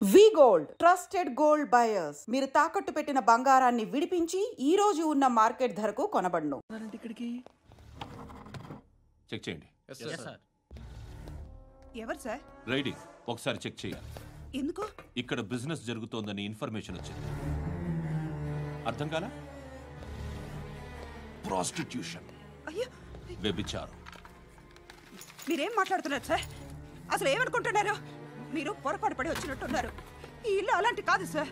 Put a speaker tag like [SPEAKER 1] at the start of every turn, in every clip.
[SPEAKER 1] వి gold trusted gold buyers. మీరు తాకట్టు పెట్టిన బంగారాన్ని విడిపించి ఈ రోజు ఉన్న మార్కెట్ ధరకు కొనబడును.
[SPEAKER 2] ఇక్కడికి చెక్ చేయండి.
[SPEAKER 3] ఎవరు సార్?
[SPEAKER 2] రైడింగ్ ఒకసారి చెక్ చేయాలి.
[SPEAKER 3] ఎందుకు?
[SPEAKER 2] ఇక్కడ బిజినెస్ జరుగుతోందని ఇన్ఫర్మేషన్ వచ్చింది. అర్థం కాలా? ప్రాస్టిట్యూషన్,
[SPEAKER 3] అయ్యో,
[SPEAKER 2] వ్యభిచారం.
[SPEAKER 3] మీరేం మాట్లాడుతున్నారు సార్? అసలు ఏమనుకుంటున్నారు? మీరు పొరపాటు పడి వచ్చినట్టున్నారు. ఈ ఇల్లు అలాంటి కాదు సార్.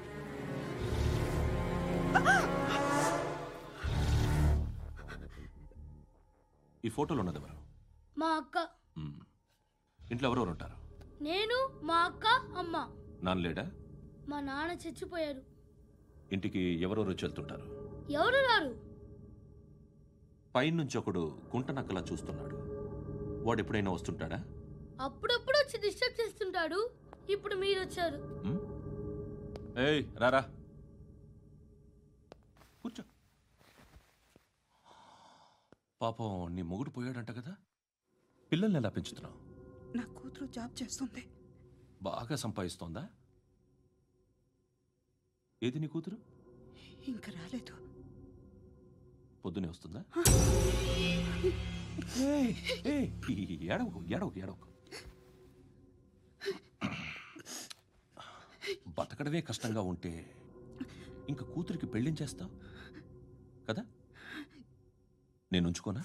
[SPEAKER 2] ఈ ఫోటోలో ఉన్నది ఎవరు?
[SPEAKER 4] మా అక్క.
[SPEAKER 2] ఇంట్లో ఎవరెవరు ఉంటారు?
[SPEAKER 4] నేను, మా అక్క, అమ్మ.
[SPEAKER 2] నాన్న లేడా?
[SPEAKER 4] మా నాన్న చచ్చిపోయారు.
[SPEAKER 2] ఇంటికి ఎవరెవరు వచ్చి వెళ్తుంటారు?
[SPEAKER 4] ఎవరు రారు.
[SPEAKER 2] పైనుంచి ఒకడు గుంట నక్కలా చూస్తున్నాడు. వాడు ఎప్పుడైనా వస్తుంటాడా?
[SPEAKER 4] అప్పుడప్పుడు వచ్చి డిస్టర్బ్ చేస్తుంటాడు. ఇప్పుడు మీరు వచ్చారు.
[SPEAKER 2] ఏయ్ రారా, కూర్చో. పాపం నీ మొగుడు పోయాడంట కదా, పిల్లల్ని ఎలా పెంచుతున్నావు?
[SPEAKER 3] నా కూతురు జాబ్ చేస్తుంది.
[SPEAKER 2] బాగా సంపాదిస్తోందా? ఏది నీ కూతురు?
[SPEAKER 3] ఇంకా రాలేదు.
[SPEAKER 2] పొద్దునే వస్తుందా? ఏడవకు ఏడవకు ఏడవకు. బతకడమే కష్టంగా ఉంటే ఇంకా కూతురికి పెళ్ళించేస్తావు కదా? నేను ఉంచుకోనా?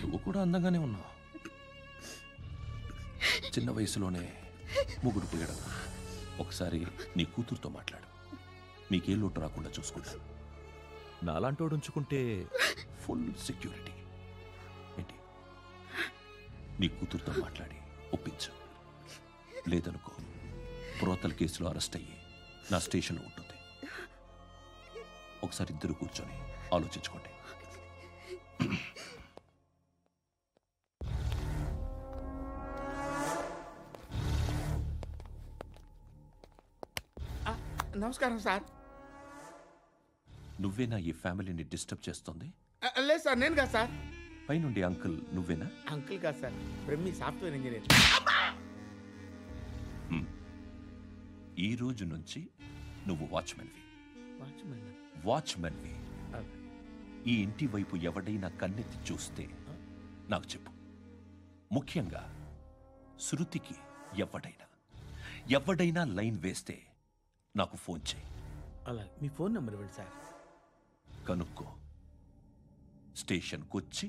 [SPEAKER 2] నువ్వు కూడా అందంగానే ఉన్నావు. చిన్న వయసులోనే ముగ్గురు పోయడం. ఒకసారి నీ కూతురుతో మాట్లాడు. మీకే లోటు రాకుండా చూసుకుంటాను. నాలాంటోడు ఉంచుకుంటే ఫుల్ సెక్యూరిటీ. ఏంటి? నీ కూతురుతో మాట్లాడి ఒప్పించు. లేదనుకో ప్రోతల కేసులో అరెస్ట్ అయ్యి నా స్టేషన్లో ఉంటుంది. ఒకసారి ఇద్దరు కూర్చొని ఆలోచించుకోండి.
[SPEAKER 5] నమస్కారం సార్.
[SPEAKER 2] నువ్వేనా ఈ ఫ్యామిలీని డిస్టర్బ్ చేస్తుంది?
[SPEAKER 5] లేదు సార్, నేను కాదు సార్.
[SPEAKER 2] పైనుండి అంకుల్ నువ్వేనా?
[SPEAKER 5] అంకుల్ కాదు సార్, బ్రహ్మి సాఫ్ట్వేర్ ఇంజనీర్.
[SPEAKER 2] ఈ రోజు నుంచి నువ్వు వాచ్మెన్వి. వాచ్మెన్వి. ఈ ఇంటి వైపు ఎవడైనా కన్నెత్తి చూస్తే నాకు చెప్పు. ముఖ్యంగా శృతికి ఎవడైనా లైన్ వేస్తే నాకు ఫోన్ చేయి.
[SPEAKER 5] అలా మీ ఫోన్ నెంబర్ ఇవ్వండి సార్.
[SPEAKER 2] కనుక్కో, స్టేషన్కి వచ్చి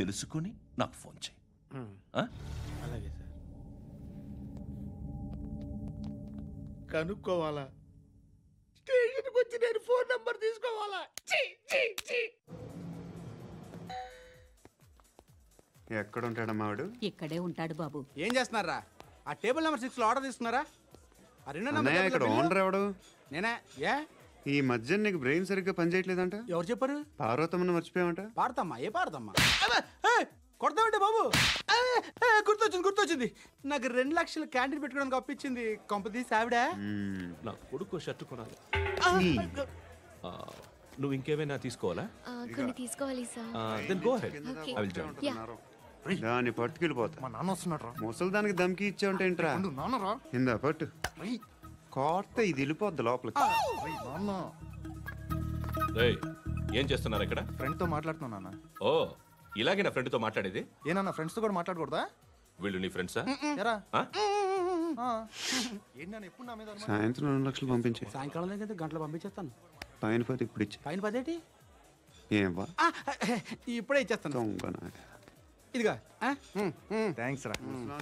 [SPEAKER 2] తెలుసుకుని నాకు ఫోన్ చేయి.
[SPEAKER 5] అలాగే సార్. కనుక్కోవాలా? స్టేషన్కి వచ్చి నేను ఫోన్ నెంబర్ తీసుకోవాలా?
[SPEAKER 6] ఎక్కడ ఉంటాడమ్మా వాడు?
[SPEAKER 7] ఇక్కడే ఉంటాడు బాబు.
[SPEAKER 8] ఏం చేస్తున్నారా? ఆ టేబుల్ నెంబర్ 6 లో ఆర్డర్ తీసుకున్నారా?
[SPEAKER 6] ఇక్కడ ఓనర్ ఎవడు?
[SPEAKER 8] నేనే. ఏ
[SPEAKER 6] ఈ మధ్య నీకు బ్రెయిన్ సరిగ్గా పనిచేయట్లేదంట.
[SPEAKER 8] ఎవరు చెప్పారు?
[SPEAKER 6] పార్వతమ్మను మర్చిపోయామంట.
[SPEAKER 8] పాడతామ్మా? ఏ పాడతామ్మా? కొడతామంటే బాబు. గుర్తొచ్చింది. నాకు 2 లక్షలు క్యాంటీన్ పెట్టుకోవడానికి అప్పించింది కొంపదీసి ఆవిడ.
[SPEAKER 2] నా కొడుకు షర్ట్ కొనాలి. నువ్వు ఇంకేమైనా తీసుకోవాలా?
[SPEAKER 4] కొన్ని తీసుకోవాలి sir.
[SPEAKER 2] Then go ahead. I will join.
[SPEAKER 6] దాన్ని పట్టుకెళ్ళిపోతా.
[SPEAKER 8] మా నాన్న వస్తున్నాడు.
[SPEAKER 6] ముసలి దానికి దమ్కి ఇచ్చావుంటేంట్రా?
[SPEAKER 8] నాన్నరా
[SPEAKER 6] ఇందా పట్టు. కోర్త ఇది వెళ్ళిపోద్ది లోపలికి.
[SPEAKER 2] రేయ్, ఏం చేస్తున్నారు ఇక్కడ?
[SPEAKER 8] ఫ్రెండ్ తో మాట్లాడుతున్నా నాన్న.
[SPEAKER 2] ఓ, ఇలాగే నా ఫ్రెండ్తో మాట్లాడేది?
[SPEAKER 8] ఏనా ఫ్రెండ్స్ తో కూడా మాట్లాడకూడదా?
[SPEAKER 2] వీళ్ళు నీ ఫ్రెండ్సా?
[SPEAKER 8] ఎరా
[SPEAKER 2] ఆ?
[SPEAKER 8] ఏంటి నాన్న ఎప్పుడు నా మీద అనుమానం?
[SPEAKER 6] సాయంత్రం 2 లక్షలు పంపించే.
[SPEAKER 8] సాయంకాలం దగ్గర గంటలు పంపించేస్తాను.
[SPEAKER 6] పైన 10 ఇప్పుడు ఇచ్చే.
[SPEAKER 8] పైన 10 ఏంటి?
[SPEAKER 6] ఏం వా
[SPEAKER 8] ఇప్పుడే ఇచ్చేస్తాను.
[SPEAKER 6] దొంగనా.
[SPEAKER 8] ఇదిగా థ్యాంక్స్ రా.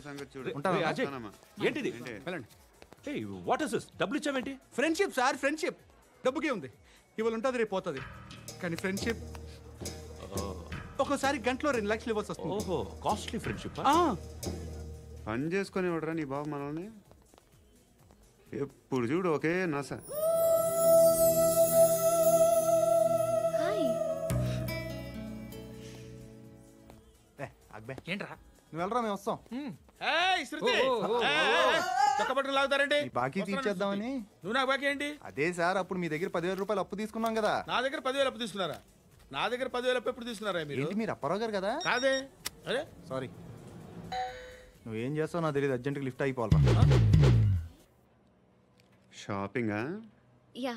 [SPEAKER 6] సంగతి చూడు.
[SPEAKER 2] ఏయ్, అజయ్, ఏంటిది?
[SPEAKER 8] వెళ్ళండి.
[SPEAKER 2] ఏయ్, వాట్ ఇస్ దిస్? డబ్బులు ఇచ్చావేంటి?
[SPEAKER 8] Friendship sir, friendship. డబ్బుకే ఉంది. ఇవాళ ఉంటుంది, రేపు పోతుంది. కానీ ఫ్రెండ్షిప్ ఒక్కోసారి గంటలో 2 లక్షలు ఇవ్వాల్సి వస్తుంది.
[SPEAKER 2] ఓహో, కాస్ట్లీ ఫ్రెండ్షిప్.
[SPEAKER 6] పని చేసుకొని ఇవ్వడరా నీ బాబు మనల్ని. ఎప్పుడు చూడు ఒకే నాస.
[SPEAKER 8] ఏంట్రా నువ్వు వెళ్ళరా, మేము వస్తాం.
[SPEAKER 5] లాగుతారండి.
[SPEAKER 8] బాకీ తీర్చేద్దామని.
[SPEAKER 5] నువ్వు నాకు బాకీ ఏంటి?
[SPEAKER 8] అదే సార్, అప్పుడు మీ దగ్గర 10,000 రూపాయలు అప్పు తీసుకున్నాం కదా.
[SPEAKER 5] నా దగ్గర 10,000 అప్పు తీసుకున్నారా? నా దగ్గర 10,000 అప్పు ఎప్పుడు తీసుకున్నారా మీరు?
[SPEAKER 8] ఏంటి మీరు అప్పారావు గారు కదా?
[SPEAKER 5] కాదే. అరే
[SPEAKER 8] సారీ. నువ్వేం చేస్తావు నాకు తెలియదు, అర్జెంట్గా లిఫ్ట్ అయిపోవాలి.
[SPEAKER 6] షాపింగా?
[SPEAKER 7] యా.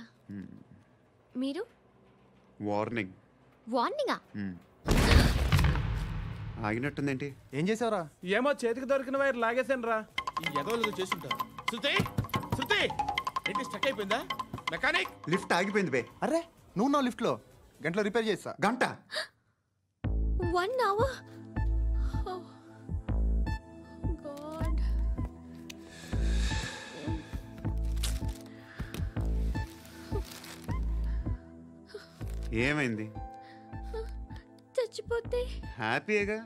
[SPEAKER 7] మీరు?
[SPEAKER 6] వార్నింగ్.
[SPEAKER 7] వార్నింగా?
[SPEAKER 6] ఆగినట్టుందేంటి?
[SPEAKER 8] ఏం చేసావురా?
[SPEAKER 5] ఏమో చేతికి దొరికిన వైర్ లాగేసాను రా. ఈ ఎగవలు చేస్తుంటారు. శృతి శృతి ఏంటి స్టక్ అయిపోయిందా? మెకానిక్
[SPEAKER 6] లిఫ్ట్ ఆగిపోయింది బే.
[SPEAKER 8] అరే నువ్వు నా లిఫ్ట్లో గంటలో రిపేర్ చేస్తా.
[SPEAKER 6] గంట?
[SPEAKER 7] 1 hour? Oh, God.
[SPEAKER 6] ఏమైంది?
[SPEAKER 7] చచ్చిపోతే?
[SPEAKER 6] హ్యాపీగా,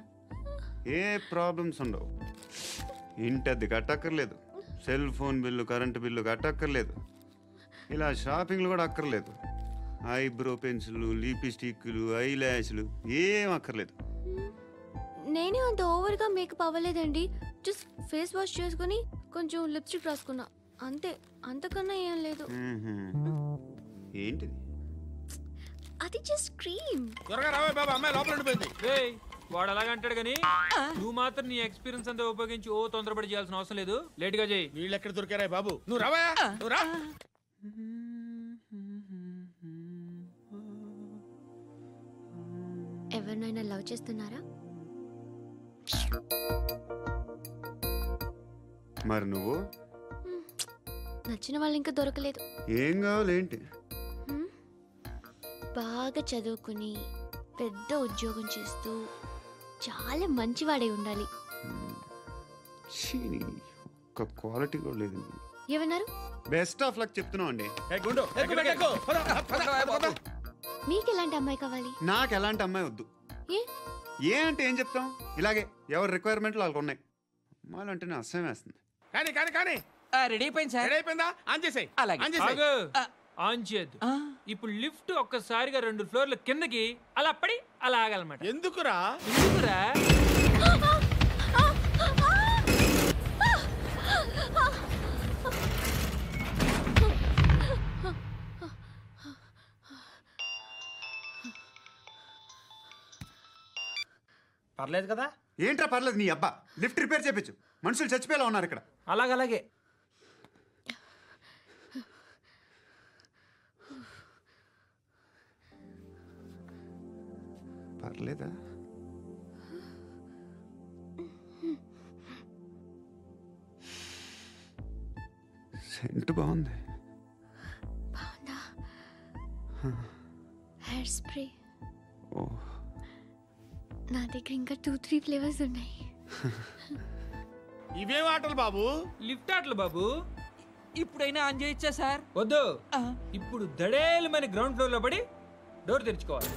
[SPEAKER 6] ఏ ప్రాబ్లమ్స్ ఉండవు. ఇంటి అద్దె కట్టక్కర్లేదు, cell phone bill current bill కట్టక్కర్లేదు, ఇలా షాపింగ్లు కూడా అక్కర్లేదు. ఐబ్రో పెన్సిల్లు, లిప్స్టిక్లు, ఐ ల్యాష్లు ఏం అక్కర్లేదు.
[SPEAKER 7] నేనే అంత ఓవర్గా మేకప్ అవ్వలేదండి. జస్ట్ ఫేస్ వాష్ చేసుకుని కొంచెం లిప్స్టిక్ రాసుకున్నా అంతే, అంతకన్నా ఏం లేదు.
[SPEAKER 6] ఏంటిది?
[SPEAKER 7] అది జస్ట్ క్రీమ్.
[SPEAKER 5] త్వరగా రావే బాబా, అమ్మాయి లోపల ఉండిపోయింది.
[SPEAKER 9] వాడు అలాగంటాడు కానీ నువ్వు మాత్రం నీ ఎక్స్పీరియన్స్ అంతా ఉపయోగించి తొందరపడి చేయాల్సిన అవసరం లేదు. లేట్ గా చేయి.
[SPEAKER 5] వీళ్ళు ఎక్కడ దొరికారా బాబు? నువ్వు రావా, నువ్వు రా.
[SPEAKER 7] ఎవరినైనా లవ్ చేస్తున్నారా?
[SPEAKER 6] మరి నువ్వు?
[SPEAKER 7] నచ్చిన వాళ్ళు ఇంకా దొరకలేదు.
[SPEAKER 6] ఏం కావాలేంటి?
[SPEAKER 7] బాగా చదువుకుని పెద్ద ఉద్యోగం చేస్తూ చాలా మంచివాడై ఉండాలి.
[SPEAKER 6] ఒక్క క్వాలిటీ కూడా లేదు.
[SPEAKER 7] ఏమన్నారు?
[SPEAKER 6] బెస్ట్ ఆఫ్ లక్ చెప్తున్నావు అండి.
[SPEAKER 7] మీకు ఎలాంటి అమ్మాయి కావాలి?
[SPEAKER 6] నాకు ఎలాంటి అమ్మాయి వద్దు. ఏ అంటే ఏం చెప్తాం, ఇలాగే ఎవరి రిక్వైర్మెంట్లు వాళ్ళకు ఉన్నాయి. అమ్మాయిలు అంటేనే అసహ్యం వేస్తుంది.
[SPEAKER 5] కానీ కానీ కానీ
[SPEAKER 9] రెడీ అయిపోయింది సార్.
[SPEAKER 5] రెడీ అయిపోయిందా? ఆన్ చేసేయ్.
[SPEAKER 9] ఆన్ చేయద్దు. ఇప్పుడు లిఫ్ట్ ఒక్కసారిగా 2 ఫ్లోర్ల కిందకి అలా పడి అలా ఆగాలన్నమాట.
[SPEAKER 5] ఎందుకురా?
[SPEAKER 9] ఎందుకురా?
[SPEAKER 5] పర్లేదు కదా?
[SPEAKER 6] ఏంట్రా పర్లేదు, నీ అబ్బా లిఫ్ట్ రిపేర్ చేయించు. మనుషులు చచ్చిపోయేలా ఉన్నారు ఇక్కడ.
[SPEAKER 9] అలాగలాగే.
[SPEAKER 6] పర్లేదా? సెంట్ బాగుంది.
[SPEAKER 7] బాగుందా? Hair spray.
[SPEAKER 6] ఓ,
[SPEAKER 7] నా దగ్గర ఇంకా 2-3 ఫ్లేవర్స్ ఉన్నాయి.
[SPEAKER 5] ఇవేం ఆటలు బాబు?
[SPEAKER 9] లిఫ్ట్ ఆటలు బాబు. ఇప్పుడైనా ఆన్ చేయొచ్చా సార్? వద్దు. ఇప్పుడు దడేలు మన గ్రౌండ్ ఫ్లోర్ లో పడి డోర్ తెరుచుకోవాలి.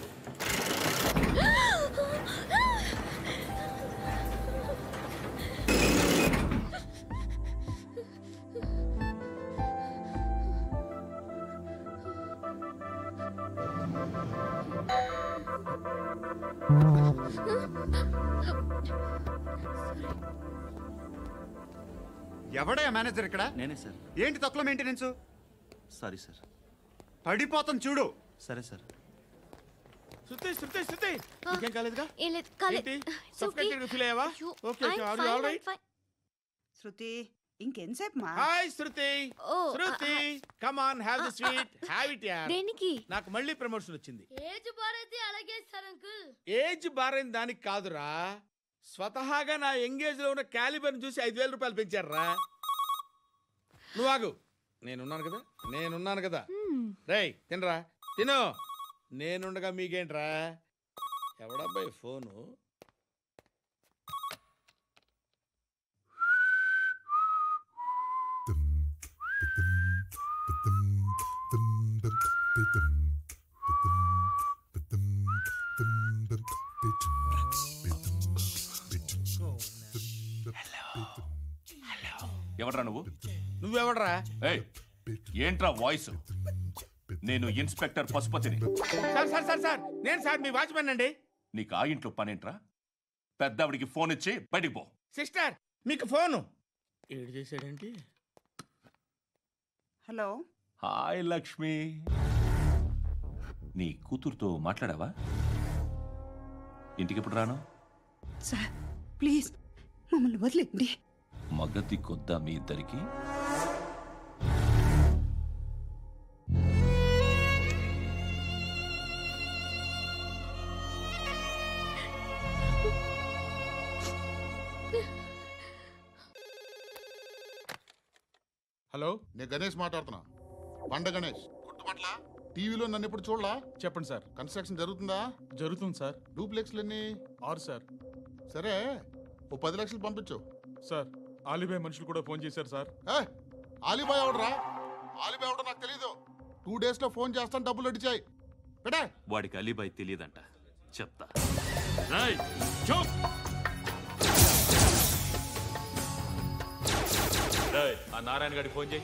[SPEAKER 6] ఎవడయ్యా మేనేజర్ ఇక్కడ?
[SPEAKER 10] నేనే సార్.
[SPEAKER 6] ఏంటి తక్కువ మెయింటెనెన్స్?
[SPEAKER 10] Sorry sir.
[SPEAKER 6] పడిపోతాం చూడు.
[SPEAKER 10] సరే సార్.
[SPEAKER 5] శృతి శృతి శృతి ఇంకేం కాలేదుగా?
[SPEAKER 7] ఏం లేదు, కాలేదు.
[SPEAKER 5] ఏంటి? సఫోకేటెడ్ ఫీల్ అయ్యావా? Okay okay, are you all right?
[SPEAKER 3] Shruti ఇంకెంతసేపు మా?
[SPEAKER 5] Hi Shruti. Shruti come on, have the sweet, have it యార్.
[SPEAKER 7] దేనికి?
[SPEAKER 5] నాకు మళ్ళీ ప్రమోషన్ వచ్చింది.
[SPEAKER 4] ఏజ్ బారైతే అలాగే సార్ అంకుల్.
[SPEAKER 5] ఏజ్ బారైన దానికి కాదురా, స్వతహాగా నా ఎంగేజ్ లో ఉన్న క్యాలిబర్ చూసి 5,000 రూపాయలు పెంచారా. నువ్వు ఆగు, నేనున్నాను కదా. రేయ్ తినరా, తిను. నేనుండగా మీకేంట్రా? ఎవడబ్బాయి ఫోను?
[SPEAKER 2] ఎవడ్రా నువ్వు?
[SPEAKER 5] నువ్వెవడరా?
[SPEAKER 2] ఏయ్, ఏంట్రా వాయిస్? నేను ఇన్స్పెక్టర్ పశుపతిని.
[SPEAKER 5] సార్ సార్ సార్ సార్, నేను సార్ మీ వాచ్మెన్ అండి.
[SPEAKER 2] నీకు ఆ ఇంట్లో పనేంట్రా? పెద్దవిడికి ఫోన్ ఇచ్చి బయటికి పో.
[SPEAKER 5] సిస్టర్ మీకు ఫోను. ఏడు చేశాడేంటి?
[SPEAKER 3] హలో.
[SPEAKER 2] హాయ్ లక్ష్మి. నీ కూతురుతో మాట్లాడావా? ఇంటికి ఎప్పుడు రాను?
[SPEAKER 3] సార్ ప్లీజ్ మమ్మల్ని వదిలేండి.
[SPEAKER 2] మగతి కొద్దా మీ ఇద్దరికి?
[SPEAKER 11] హలో, నేను గణేష్ మాట్లాడుతున్నా. బండ గణేష్ గుర్తుపట్ల? టీవీలో నన్ను ఎప్పుడు చూడలా?
[SPEAKER 8] చెప్పండి సార్.
[SPEAKER 11] కన్స్ట్రక్షన్ జరుగుతుందా?
[SPEAKER 8] జరుగుతుంది సార్.
[SPEAKER 11] డూప్లెక్స్లు ఎన్ని?
[SPEAKER 8] 6 సార్.
[SPEAKER 11] సరే, ఓ 10 లక్షలు పంపించు.
[SPEAKER 8] సార్, ఆలిబాయ్ మనుషులు కూడా ఫోన్ చేశారు సార్.
[SPEAKER 11] ఆలిబాయ్ ఎవడరా? ఆలిబాయ్ ఎవడో నాకు తెలీదు. 2 days లో ఫోన్ చేస్తాను, డబ్బులు అడిచాయి. పెడే.
[SPEAKER 2] వాడికి అలీబాయ్ తెలియదంట, చెప్తా. రేయ్, చూప్. రేయ్, ఆ నారాయణ గారికి ఫోన్ చేయి.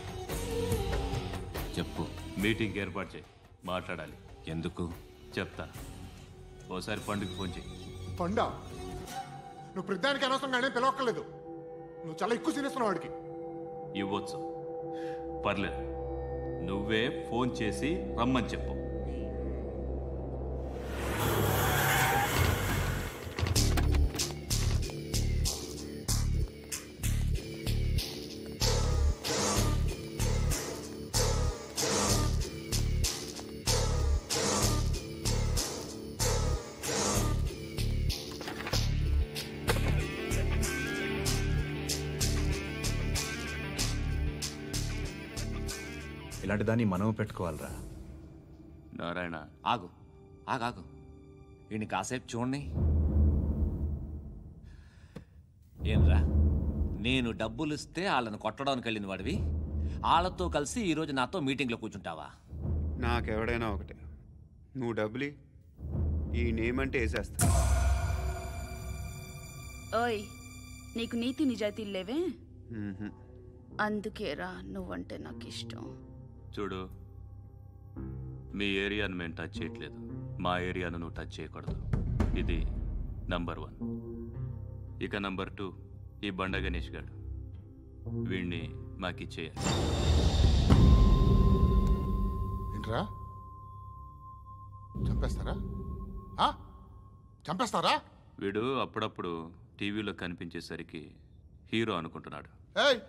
[SPEAKER 2] చెప్పు. మీటింగ్ ఏర్పాటు చేయి, మాట్లాడాలి. ఎందుకు చెప్తా. ఓసారి పండుగ ఫోన్ చేయి.
[SPEAKER 11] పండ, నువ్వు ప్రతిదానికి అనవసరంగానే పిలవక్కర్లేదు. నువ్వు చాలా ఎక్కువ సీనిస్తున్నావు వాడికి.
[SPEAKER 2] ఇవ్వచ్చు, పర్లేదు. నువ్వే ఫోన్ చేసి రమ్మని చెప్పు.
[SPEAKER 12] ఇలాంటి దాన్ని మనం పెట్టుకోవాలరా.
[SPEAKER 2] నారాయణ,
[SPEAKER 13] ఆగు ఆగాగు, వీడిని కాసేపు చూడండి. ఏంరా, నేను డబ్బులు ఇస్తే వాళ్ళని కొట్టడానికి వెళ్ళిన వాడివి, వాళ్ళతో కలిసి ఈరోజు నాతో మీటింగ్లో కూర్చుంటావా?
[SPEAKER 6] నాకెవడైనా ఒకటే. నువ్వు డబ్బులి, ఈ నేమ్ అంటే వేసేస్తా.
[SPEAKER 14] ఓయ్, నీకు నీతి నిజాయితీలు లేవే? అందుకేరా నువ్వంటే నాకు ఇష్టం.
[SPEAKER 2] చూడు, మీ ఏరియాను మేము టచ్ చేయట్లేదు, మా ఏరియాను నువ్వు టచ్ చేయకూడదు. ఇది నంబర్ 1. ఇక నంబర్ 2, ఈ బండ గణేష్ గారు. వీణ్ణి మాకిచ్చేయాలి.
[SPEAKER 11] ఏంట్రా, చంపేస్తారా? చంపేస్తారా?
[SPEAKER 2] వీడు అప్పుడప్పుడు టీవీలో కనిపించేసరికి హీరో అనుకుంటున్నాడు.
[SPEAKER 11] ఏయ్,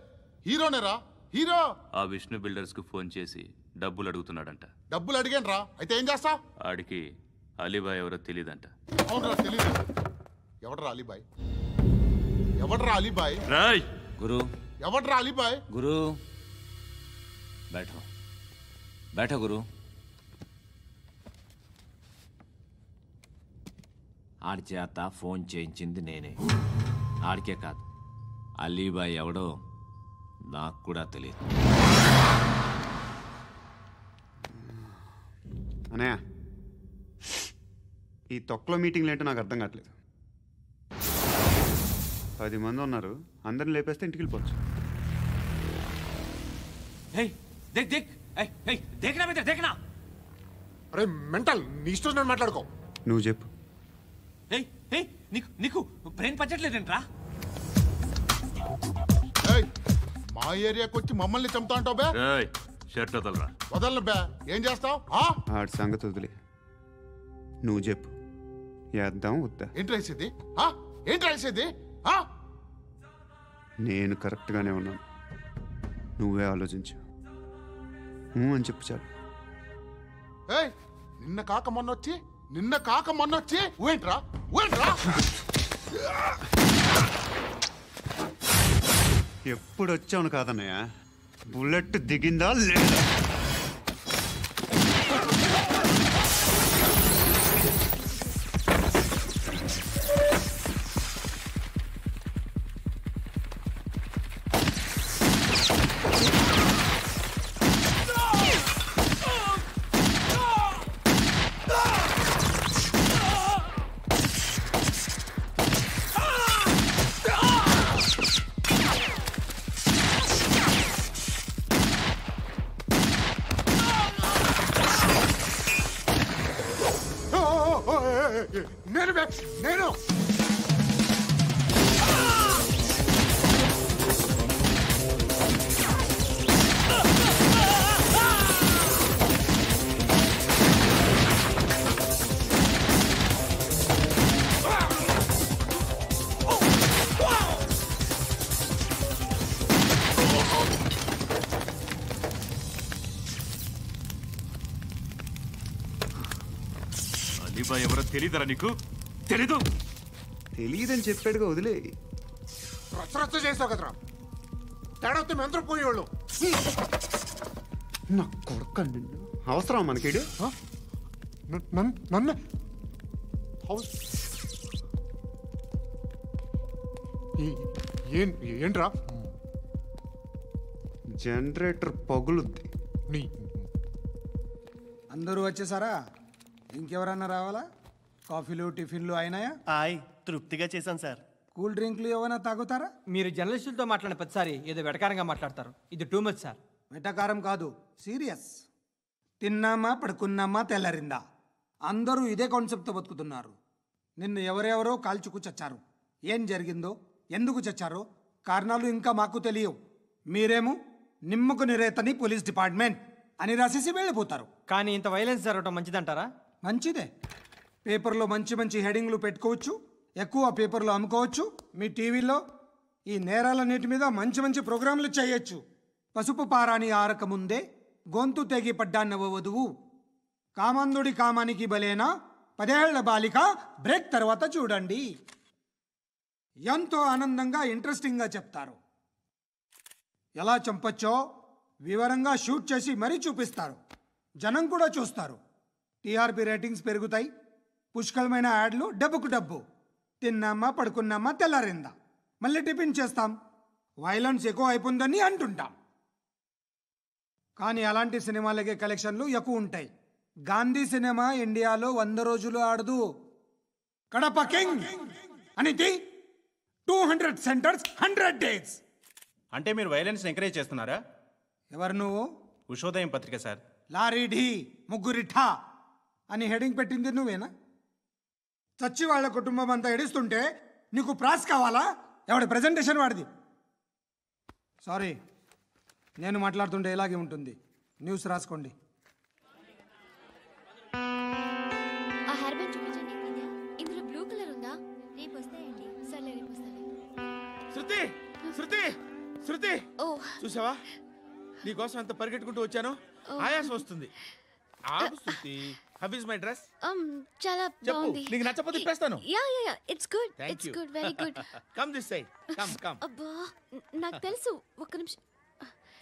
[SPEAKER 11] హీరోనేరా, హీరో.
[SPEAKER 2] ఆ విష్ణు బిల్డర్స్కు ఫోన్ చేసి డబ్బులు అడుగుతున్నాడంట.
[SPEAKER 11] డబ్బులు అడిగాను రా, అయితే ఏం చేస్తా?
[SPEAKER 2] ఆడికి అలీబాయ్ ఎవరో తెలీదంట.
[SPEAKER 11] అవునరా, తెలీదు. ఎవడరా అలీబాయ్? ఎవడరా అలీబాయ్?
[SPEAKER 2] రాయ్
[SPEAKER 13] గురు,
[SPEAKER 11] ఎవడరా అలీబాయ్?
[SPEAKER 13] గురు बैठो बैठो गुरु. ఆడి చేత ఫోన్ చేయించింది నేనే. ఆడికే కాదు, అలీబాయ్ ఎవడో నాకు కూడా తెలియదు.
[SPEAKER 6] అనయ్య, ఈ తొక్కలో మీటింగ్లు ఏంటో నాకు అర్థం కావట్లేదు. 10 మంది ఉన్నారు, అందరిని లేపేస్తే ఇంటికి వెళ్ళిపోవచ్చు.
[SPEAKER 13] देख देख देखना बेटा देखना.
[SPEAKER 11] అరే మెంటల్, నీ ఇష్టం నేను మాట్లాడుకో.
[SPEAKER 6] నువ్వు చెప్పు.
[SPEAKER 13] నీకు బ్రెయిన్ పచ్చట్లేదంట్రా.
[SPEAKER 11] మా ఏరియాకి వచ్చి మమ్మల్ని చంపుతా అంటావు బే?
[SPEAKER 2] షర్ట్ వదలరా.
[SPEAKER 11] వదలను బే. ఏం చేస్తావు?
[SPEAKER 6] ఆడి సంగతి వదిలే, నువ్వు చెప్పు. వేద్దాం వద్దా?
[SPEAKER 11] ఏంటి రాసేది? ఏంటి రాసేది?
[SPEAKER 6] నేను కరెక్ట్గానే ఉన్నాను, నువ్వే ఆలోచించు. అని చెప్పు చాలు.
[SPEAKER 11] నిన్న కాక మొన్నొచ్చి ఊయంట్రా.
[SPEAKER 6] ఎప్పుడు వచ్చావును కాదన్నయ్య, బుల్లెట్ దిగిందా లేదా?
[SPEAKER 2] అలీబాయ్ ఎవరో తెలీదరా నీకు? తెలీదు?
[SPEAKER 6] తెలియదని చెప్పాడుగా, వదిలే.
[SPEAKER 11] రచ్చ చేసావు కదరా, తేడా వస్తే మెంతరం పోయేవాళ్ళు.
[SPEAKER 6] నా కొడుకు అవసరం మనకిడు.
[SPEAKER 11] నన్ను ఏంట్రా?
[SPEAKER 6] జనరేటర్ పగులుద్ది.
[SPEAKER 8] అందరూ వచ్చేసారా? ఇంకెవరన్నా రావాలా? కాఫీలు టిఫిన్లు అయినాయా?
[SPEAKER 10] తృప్తిగా చేశాను సార్.
[SPEAKER 8] కూల్ డ్రింక్లు ఏమైనా తాగుతారా?
[SPEAKER 9] మీరు జర్నలిస్టులతో మాట్లాడిన ప్రతిసారి ఏదో వెటకారంగా మాట్లాడతారు. ఇది టూ మచ్ సార్.
[SPEAKER 8] వెటకారం కాదు, సీరియస్. తిన్నామా పడుకున్నామా తెల్లరిందా, అందరూ ఇదే కాన్సెప్ట్తో బతుకుతున్నారు. నిన్ను ఎవరెవరో కాల్చుకు చచ్చారు. ఏం జరిగిందో, ఎందుకు చచ్చారో కారణాలు ఇంకా మాకు తెలియవు. మీరేమో నిమ్మకు నిరేతని పోలీస్ డిపార్ట్మెంట్ అని రాసేసి వెళ్ళిపోతారు.
[SPEAKER 9] కానీ ఇంత వైలెన్స్ జరగటం మంచిదంటారా?
[SPEAKER 8] మంచిదే. పేపర్లో మంచి మంచి హెడింగ్లు పెట్టుకోవచ్చు, ఎక్కువ పేపర్లు అమ్ముకోవచ్చు. మీ టీవీలో ఈ నేరాలన్నిటి మీద మంచి మంచి ప్రోగ్రాంలు చేయొచ్చు. పసుపు పారాని ఆరక ముందే గొంతు తెగి పడ్డాన్నవ వధువు, కామందుడి కామానికి బలేనా 10 ఏళ్ల బాలిక బ్రేక్ తర్వాత చూడండి. ఎంతో ఆనందంగా ఇంట్రెస్టింగ్గా చెప్తారు. ఎలా చంపచ్చో వివరంగా షూట్ చేసి మరీ చూపిస్తారు. జనం కూడా చూస్తారు. టీఆర్పీ రేటింగ్స్ పెరుగుతాయి. పుష్కలమైన యాడ్లు, డబ్బుకు డబ్బు. తిన్నామా పడుకున్నామా తెల్లారిందా, మళ్ళీ టిఫిన్ చేస్తాం. వైలెన్స్ ఎక్కువ అయిపోయిందని అంటుంటాం. కానీ అలాంటి సినిమాలకే కలెక్షన్లు ఎక్కువ ఉంటాయి. గాంధీ సినిమా ఇండియాలో 100 రోజులు ఆడదు. కడప కింగ్ అనితి 200 సెంటర్స్ 100 డేస్.
[SPEAKER 12] అంటే మీరు వైలెన్స్ ఎంకరేజ్ చేస్తున్నారా?
[SPEAKER 8] ఎవరు నువ్వు?
[SPEAKER 12] ఉషోదయం పత్రిక సార్.
[SPEAKER 8] లారీ ఢీ ముగ్గురిఠా అని హెడింగ్ పెట్టింది నువ్వేనా? చచ్చి వాళ్ళ కుటుంబం అంతా ఎడుస్తుంటే నీకు ప్రాస్ కావాలా? ఎవడి ప్రజెంటేషన్ వాడిది. సారీ, నేను మాట్లాడుతుంటే ఇలాగే ఉంటుంది. న్యూస్ రాసుకోండి.
[SPEAKER 7] ఆ హెయిర్ బ్యాండ్ చూపించండి. ఇందులో బ్లూ కలర్ ఉందా? రేపు వస్తాయండి. సర్లే, రేపు వస్తాను.
[SPEAKER 5] శృతి శృతి శృతి, చూసావా నీకోసం ఎంత పరిగెట్టుకుంటూ వచ్చాను. ఆయాసం వస్తుంది. ఆగు Shruti. How is my dress?
[SPEAKER 7] చాలా బాగుంది.
[SPEAKER 5] నీకు నచ్చకపోతే తిప్పేస్తాను.
[SPEAKER 7] Yeah it's good. It's good, very good.
[SPEAKER 5] Come this side. Come.
[SPEAKER 7] అబ్బా, నాకు తెలుసు. ఒక్క నిమిషం.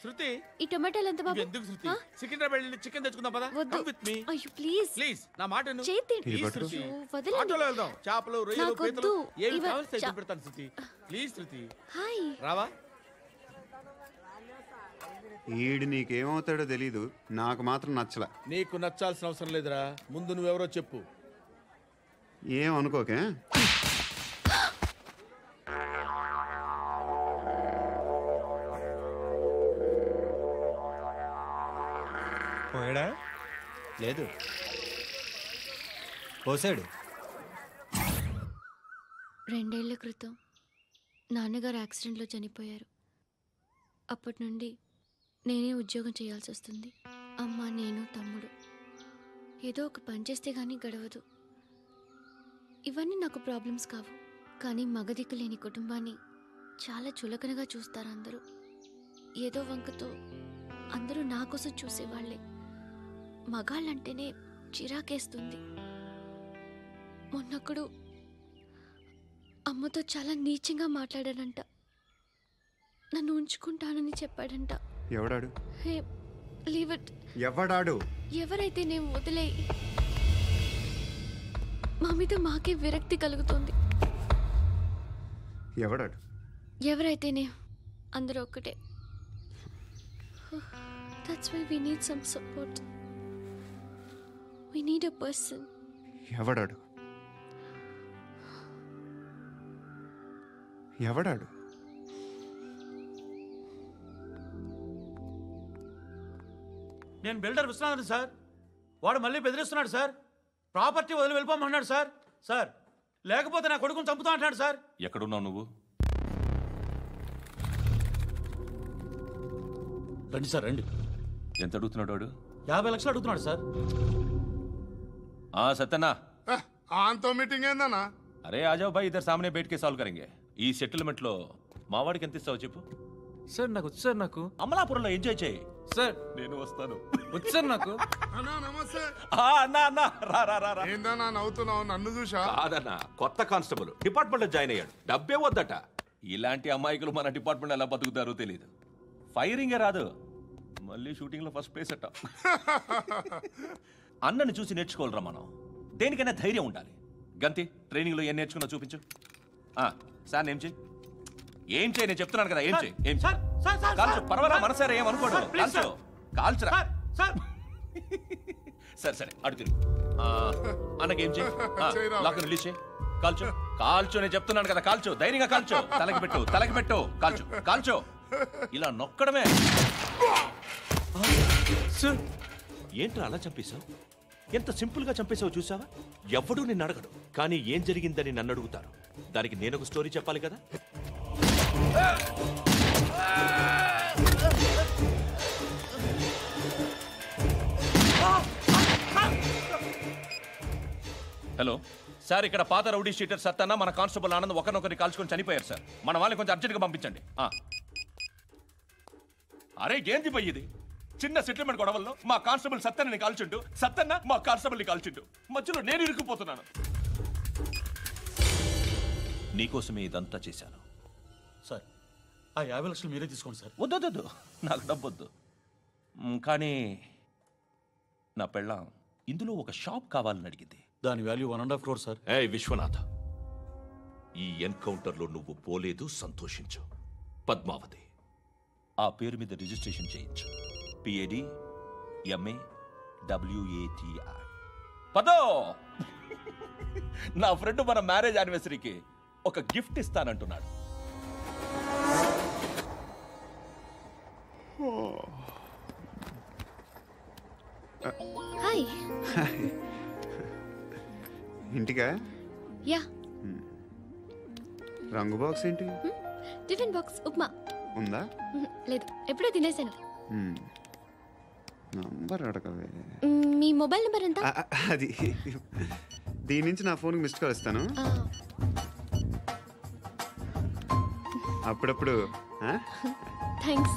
[SPEAKER 5] శృతి,
[SPEAKER 7] ఈ టొమాటోలు ఎంత బాబు?
[SPEAKER 5] ఎందుకు శృతి? సికింద్రాబాద్ వెళ్ళి చికెన్ తెచ్చుకుందాం పద. Come with me.
[SPEAKER 7] అయ్యో ప్లీజ్
[SPEAKER 5] నా మాట విను.
[SPEAKER 7] చేతి
[SPEAKER 5] శృతి,
[SPEAKER 7] వదలండి.
[SPEAKER 5] ఆటోలో వెళ్దాం. చేపలు, రొయ్యలు,
[SPEAKER 7] నాకు
[SPEAKER 5] పీతలు
[SPEAKER 7] వద్దు.
[SPEAKER 5] ఏమి కావాల్సి తెచ్చి పెడతాను శృతి. Please Shruti.
[SPEAKER 7] హాయ్.
[SPEAKER 5] రావా?
[SPEAKER 6] ఈడు నీకేమవుతాడో తెలీదు, నాకు మాత్రం నచ్చలా.
[SPEAKER 5] నీకు నచ్చాల్సిన అవసరం లేదురా. ముందు నువ్వెవరో చెప్పు.
[SPEAKER 6] ఏమనుకోకే.
[SPEAKER 12] పోయాడా? లేదు, పోసాడు.
[SPEAKER 7] 2 ఏళ్ల క్రితం నాన్నగారు యాక్సిడెంట్లో చనిపోయారు. అప్పటి నుండి నేనే ఉద్యోగం చేయాల్సి వస్తుంది. అమ్మ, నేను, తమ్ముడు ఏదో ఒక పని చేస్తే కానీ గడవదు. ఇవన్నీ నాకు ప్రాబ్లమ్స్ కావు, కానీ మగదిక్కు లేని కుటుంబాన్ని చాలా చులకనగా చూస్తారు అందరూ. ఏదో వంకతో అందరూ నా కోసం చూసేవాళ్లే. మగాళ్ళంటేనే చిరాకేస్తుంది. మొన్నప్పుడు అమ్మతో చాలా నీచంగా మాట్లాడాడంట. నన్ను ఉంచుకుంటానని చెప్పాడంట.
[SPEAKER 6] ఎవడాడు?
[SPEAKER 7] హే, లీవ్ ఇట్.
[SPEAKER 6] ఎవడాడు?
[SPEAKER 7] ఎవరైతే నేను వదిలే. మా మీద మాకే విరక్తి కలుగుతుంది.
[SPEAKER 6] ఎవడాడు?
[SPEAKER 7] ఎవరైతేనే అందరూ ఒక్కటే. That's why we need some support. We need a person.
[SPEAKER 6] ఎవడాడు? ఎవడాడు?
[SPEAKER 15] నేను బిల్డర్ విశ్వనాథన్ సార్. వాడు మళ్ళీ బెదిరిస్తున్నాడు సార్. ప్రాపర్టీ వదిలి వెళ్ళిపోమన్నాడు సార్. సార్, లేకపోతే నా కొడుకుని చంపుతా అంటున్నాడు సార్.
[SPEAKER 2] ఎక్కడున్నావు నువ్వు?
[SPEAKER 15] రండి సార్, రండి.
[SPEAKER 2] ఎంత అడుగుతున్నాడు వాడు?
[SPEAKER 15] 50 లక్షలు అడుగుతున్నాడు సార్.
[SPEAKER 2] సత్యనా,
[SPEAKER 11] ఆంతో మీటింగ్ ఏందన్నా?
[SPEAKER 2] అరే ఆజావ్ భాయ్, ఇద్దరు సామనే బయట కే సాల్వ్ కరెంగే. ఈ సెటిల్మెంట్ లో మావాడికి ఎంత ఇస్తావు చెప్పు.
[SPEAKER 9] సార్ నాకు వచ్చు సార్. నాకు
[SPEAKER 16] అమలాపురంలో ఎంజాయ్ చేయి
[SPEAKER 9] సార్.
[SPEAKER 16] నేను వస్తాను.
[SPEAKER 9] వచ్చు సార్ నాకు.
[SPEAKER 11] అన్నా నమస్తే.
[SPEAKER 16] అన్నా అన్నా రా రా రా రా.
[SPEAKER 11] ఏందన్నా నవ్వుతున్నావు? నన్ను చూసా?
[SPEAKER 16] కాదన్నా, కొత్త కానిస్టేబుల్ డిపార్ట్మెంట్ లో జాయిన్ అయ్యాడు. డబ్బే వద్దట. ఇలాంటి అమాయకులు మన డిపార్ట్మెంట్ ఎలా బతుకుతారో తెలియదు. ఫైరింగే రాదు, మళ్ళీ షూటింగ్ లో ఫస్ట్ ప్లేస్ అట్ట. అన్నని చూసి నేర్చుకోవాలరా మనం. దేనికైనా ధైర్యం ఉండాలి. గంతి, ట్రైనింగ్ లో ఏం నేర్చుకున్నా చూపించు. సార్ ఏం చేయి, ఏం చేయి, నేను చెప్తున్నాను కదా. ఏం చేయి, ఏం కాల్చు, పర్వాలా, మనసారా ఏమనుకోడు. కాల్చు, కాల్చురా. సరే సరే, అడు తిరుగు. అన్నకేం చేయి, లాక్ రిలీజ్ చేయి. కాల్చు, కాల్చు, నేను చెప్తున్నాను కదా. కాల్చు, ధైర్యంగా కాల్చు. తలకి పెట్టు, తలకి పెట్టు. కాల్చు, కాల్చు. ఇలా నొక్కడమే. ఏంట్రా అలా చంపేశావు? ఎంత సింపుల్ గా చంపేశావు చూసావా? ఎవడూ నిన్ను అడగడు, కానీ ఏం జరిగిందని నన్ను అడుగుతారు. దానికి నేను ఒక స్టోరీ చెప్పాలి కదా. హలో సార్, ఇక్కడ పాత రౌడీ షీటర్ సత్తన్న మన కానిస్టేబుల్ ఆనంద్ ఒకరినొకరిని కాల్చుకొని చనిపోయారు సార్. మన వాళ్ళని కొంచెం అర్జెంట్గా పంపించండి. అరే ఏంది పోయి ఇది? చిన్న సెటిల్మెంట్ గొడవల్లో మా కానిస్టేబుల్ సత్తన్నని కాల్చుంటూ, సత్తన్న మా కానిస్టేబుల్ని కాల్చుంటూ, మధ్యలో నేను ఇరుక్కుపోతున్నాను. నీకోసమే ఇదంతా చేశాను
[SPEAKER 15] సార్. ఆ 50 లక్షలు మీరే తీసుకోండి సార్.
[SPEAKER 16] వద్దొద్దు, నాకు డబ్బొద్దు. కానీ నా పెళ్ళాం ఇందులో ఒక షాప్ కావాలని అడిగింది.
[SPEAKER 15] దాని వాల్యూ 1.5 crore సార్.
[SPEAKER 16] విశ్వనాథ, ఈ ఎన్కౌంటర్లో నువ్వు పోలేదు, సంతోషించు. పద్మావతి ఆ పేరు మీద రిజిస్ట్రేషన్ చేయించు. PAD MA WATI. పదో, నా ఫ్రెండ్ మన మ్యారేజ్ యానివర్సరీకి ఒక గిఫ్ట్ ఇస్తానంటున్నాడు.
[SPEAKER 7] హాయ్.
[SPEAKER 6] ఇంటికా?
[SPEAKER 7] యా.
[SPEAKER 6] రంగు బాక్స్ ఏంటి?
[SPEAKER 7] టిఫిన్ బాక్స్ ఉప్మా
[SPEAKER 6] ఉందా?
[SPEAKER 7] లేదు, ఎప్పుడో తినేసాను.
[SPEAKER 6] నంబర్ అడగవే.
[SPEAKER 7] మీ మొబైల్ నెంబర్ ఎంత?
[SPEAKER 6] అది దీని నుంచి నా ఫోన్కి మిస్డ్ కాల్ ఇస్తాను. అప్పుడప్పుడు.
[SPEAKER 7] థ్యాంక్స్.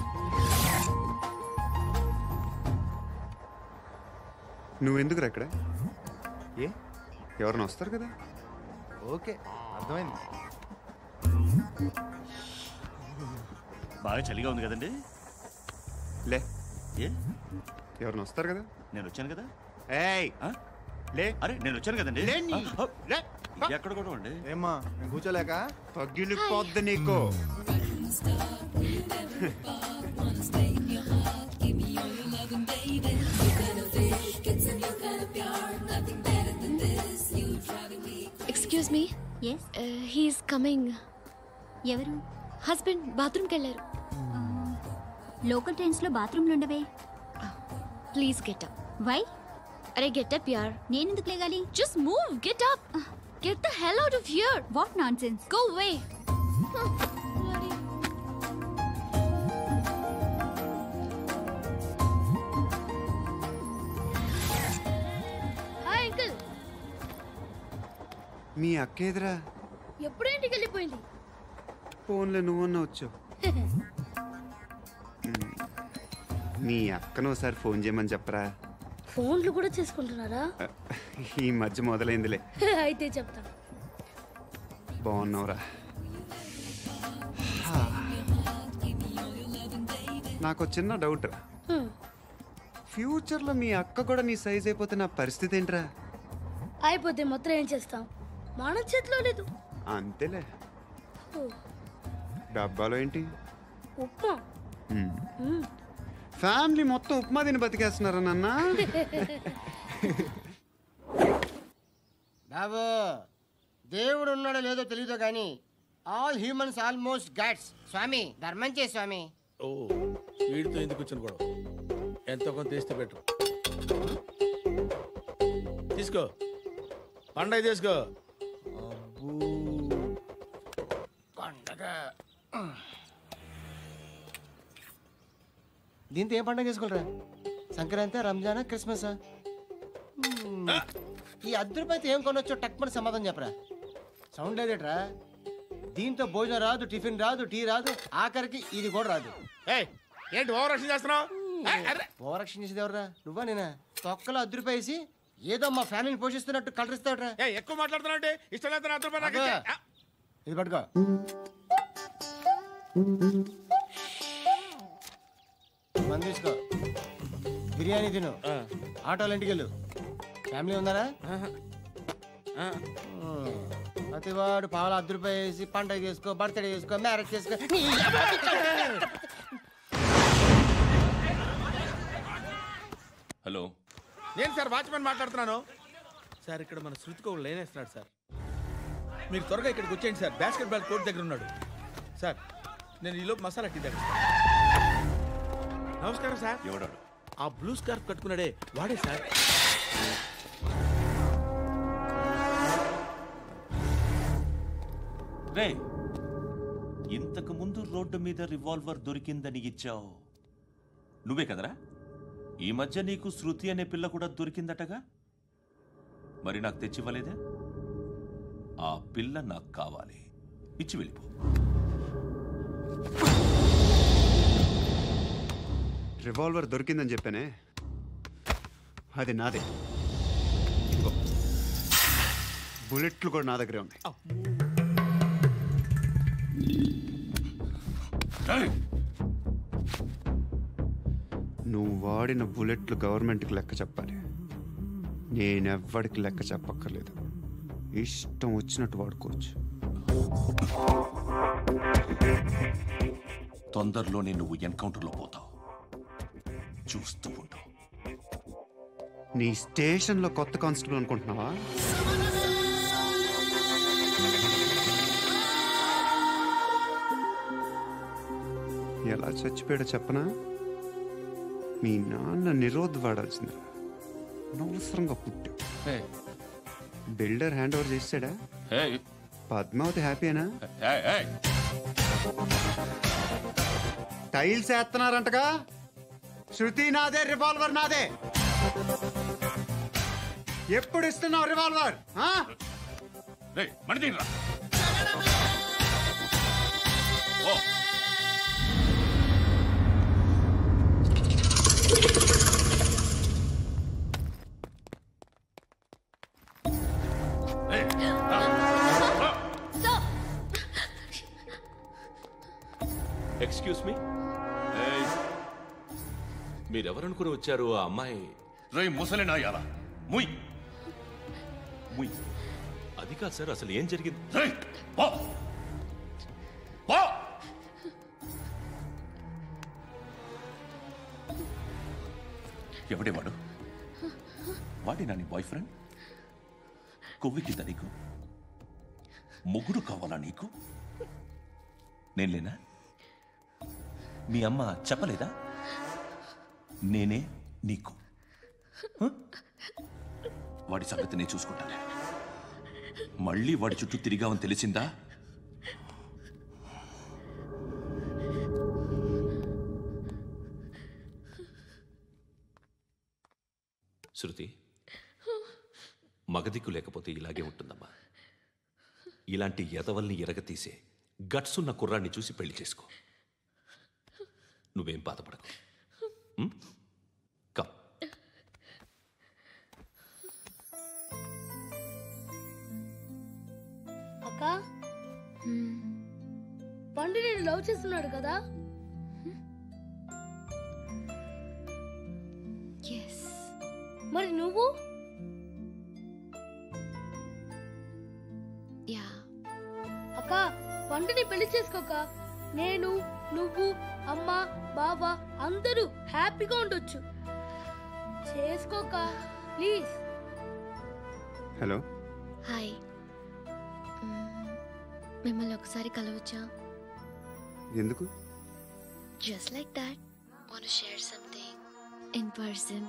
[SPEAKER 6] నువ్వెందుకు అక్కడ? ఎవరైనా వస్తారు కదా.
[SPEAKER 12] ఓకే, అర్థమైంది. బాగా చలిగా ఉంది కదండి.
[SPEAKER 6] లే, ఎవరైనా వస్తారు కదా.
[SPEAKER 12] నేను వచ్చాను కదా.
[SPEAKER 6] ఏయ్ లే.
[SPEAKER 12] అరే నేను వచ్చాను కదండి. ఎక్కడ కూడా అండి.
[SPEAKER 10] ఏమ్మా నేను కూర్చోలేక
[SPEAKER 6] తగ్గిలిపోద్ది నీకు.
[SPEAKER 7] Excuse me. He's coming.
[SPEAKER 17] ఎవరు?
[SPEAKER 7] హస్బెండ్ బాత్రూమ్కి వెళ్ళారు.
[SPEAKER 17] లోకల్ ట్రైన్స్లో బాత్రూమ్లు ఉండవే.
[SPEAKER 7] Please get up.
[SPEAKER 17] వై?
[SPEAKER 7] అరే గెట్ అప్ యార్.
[SPEAKER 17] నేనెందుకు లేగాలి?
[SPEAKER 7] Just move, get up. Get the hell out of here.
[SPEAKER 17] What nonsense.
[SPEAKER 7] Go away.
[SPEAKER 4] Hi uncle.
[SPEAKER 6] మీ అక్క ఎదురా?
[SPEAKER 4] ఎప్పుడు ఇంటికి వెళ్ళిపోయింది.
[SPEAKER 6] ఫోన్లో నువ్వన్నా వచ్చావు. మీ అక్కను ఒకసారి ఫోన్ చేయమని చెప్పరా.
[SPEAKER 4] ఫోన్లు కూడా చేసుకుంటున్నారా?
[SPEAKER 6] ఈ మధ్య మొదలైందిలే.
[SPEAKER 4] అయితే చెప్తా.
[SPEAKER 6] బాగున్నావురా. నాకు చిన్న డౌట్. ఫ్యూచర్లో మీ అక్క కూడా నీ సైజ్ అయిపోతే నా పరిస్థితి ఏంట్రా?
[SPEAKER 4] అయిపోతే మొత్తం ఏం చేస్తాం, మన చేతిలో లేదు.
[SPEAKER 6] అంతేలే. డబ్బాలో ఏంటి?
[SPEAKER 4] ఉప్మా.
[SPEAKER 6] ఫ్యామిలీ మొత్తం ఉప్మా తిని బతికేస్తున్నారా నాన్న?
[SPEAKER 18] బాబు, దేవుడు ఉన్నాడో లేదో తెలియదు కానీ ఆల్ హ్యూమన్స్ ఆల్మోస్ట్ గాడ్స్. స్వామి ధర్మం చే స్వామి.
[SPEAKER 5] ఓ, వీడితో ఎందుకు వచ్చిన గొడవ? ఎంతో కొంత తీస్తే పెట్టు. తీసుకో, పండగ తీసుకో.
[SPEAKER 18] పండగ దీంతో ఏం పండుగ చేసుకోలేరా? సంక్రాంతి, రంజానా, క్రిస్మసా? ఈ 10 రూపాయలతో ఏం కొనొచ్చో టక్మని సమాధానం చెప్పరా. సౌండ్ లేదేట్రా? దీంతో భోజనం రాదు, టిఫిన్ రాదు, టీ రాదు, ఆఖరికి ఇది కూడా రాదు.
[SPEAKER 5] ఏంటి ఓవర్ రక్షణ చేస్తున్నావు?
[SPEAKER 18] ఓవర్ రక్షణ చేసేది ఎవరా? నువ్వా నేనా? తొక్కలో అద్దరిపేసి ఏదో మా ఫ్యామిలీని పోషిస్తున్నట్టు కలరిస్తావుట్రా.
[SPEAKER 5] ఎక్కువ మాట్లాడుతున్నావు. ఇష్టం లేదు
[SPEAKER 18] ఇది పట్టుకో. మంది తీసుకో, బిర్యానీ తిను, ఆటోలు ఇంటికి వెళ్ళు. ఫ్యామిలీ ఉన్నారా? ప్రతివాడు పావులు ₹10 వేసి పండగ చేసుకో, బర్త్డే చేసుకో, మ్యారేజ్ చేసుకో.
[SPEAKER 16] హలో,
[SPEAKER 5] నేను సార్ వాచ్మెన్ మాట్లాడుతున్నాను. సార్ ఇక్కడ మన శృతికో లేనేస్తున్నాడు సార్. మీరు త్వరగా ఇక్కడికి వచ్చేయండి సార్. బాస్కెట్ బాల్ కోర్ట్ దగ్గర ఉన్నాడు సార్. నేను ఈలోపు మసాలా టీ దగ్గర. నమస్కారం సార్.
[SPEAKER 16] ఎవడాడు?
[SPEAKER 5] ఆ బ్లూ స్కార్ఫ్ కట్టుకున్నాడే వాడే సార్.
[SPEAKER 16] రే, ఇంతకు ముందు రోడ్డు మీద రివాల్వర్ దొరికిందని ఇచ్చావు నువ్వే కదరా? ఈ మధ్య నీకు శృతి అనే పిల్ల కూడా దొరికిందటగా? మరి నాకు తెచ్చివ్వలేదే? ఆ పిల్ల నాకు కావాలి, ఇచ్చి వెళ్ళిపో.
[SPEAKER 6] రివాల్వర్ దొరికిందని చెప్పానే, అది నాదే. బుల్లెట్లు కూడా నా దగ్గరే ఉన్నాయి. నువ్వు వాడిన బుల్లెట్లు గవర్నమెంట్కి లెక్క చెప్పాలి. నేనెవ్వడికి లెక్క చెప్పక్కర్లేదు. ఇష్టం వచ్చినట్టు వాడుకోవచ్చు.
[SPEAKER 16] తొందరలోనే నువ్వు ఎన్కౌంటర్లో పోతావు, చూస్తూ ఉంటావు.
[SPEAKER 6] నీ స్టేషన్లో కొత్త కానిస్టేబుల్ అనుకుంటున్నావా? ఎలా చచ్చిపోయాడో చెప్పనా? మీ నాన్న నిరోధ్ వాడాల్సింది. అనవసరంగా పుట్టావు. బిల్డర్ హ్యాండ్ ఓవర్ చేసాడా? పద్మావతి హ్యాపీనా? టైల్స్ వేస్తున్నారంటగా? శృతి నాదే, రివాల్వర్ నాదే. ఎప్పుడు ఇస్తున్నావు రివాల్వర్?
[SPEAKER 16] ఎక్స్క్యూజ్ మీ, మీరెవరనుకుని వచ్చారు? ఆ అమ్మాయి రేయ్ ముసలినాయాలా, ముయ్ ముయ్. అది కాదు సార్, అసలు ఏం జరిగింది? ఎవడే వాడు? వాడినా నీ బాయ్ ఫ్రెండ్? కొవ్వికిందా నీకు? మొగుడు కావాలా నీకు? నేను లేనా? మీ అమ్మ చెప్పలేదా? నేనే నీకు. వాడి సంగతి నేను చూసుకుంటాను. మళ్ళీ వాడి చుట్టూ తిరిగావని తెలిసిందా? శృతి, మగదిక్కు లేకపోతే ఇలాగే ఉంటుందమ్మా. ఇలాంటి ఎదవల్ని ఎరగతీసే గట్స్ ఉన్న కుర్రాన్ని చూసి పెళ్లి చేసుకో. నువ్వేం బాధపడకు. కమ్.
[SPEAKER 4] అక్క, పండు నేను లవ్ చేస్తున్నాడు కదా? మరి నువ్వు? అక్క, పండుని పెళ్లి చేసుకోక నేను, నువ్వు, అమ్మ, బావ అందరూ హ్యాపీగా ఉండొచ్చు. చేసుకోక ప్లీజ్.
[SPEAKER 6] Hello,
[SPEAKER 7] hi. మిమ్మల్ని ఒకసారి కలవచ్చా?
[SPEAKER 6] ఎందుకు?
[SPEAKER 7] Just like that. Want to share something in person.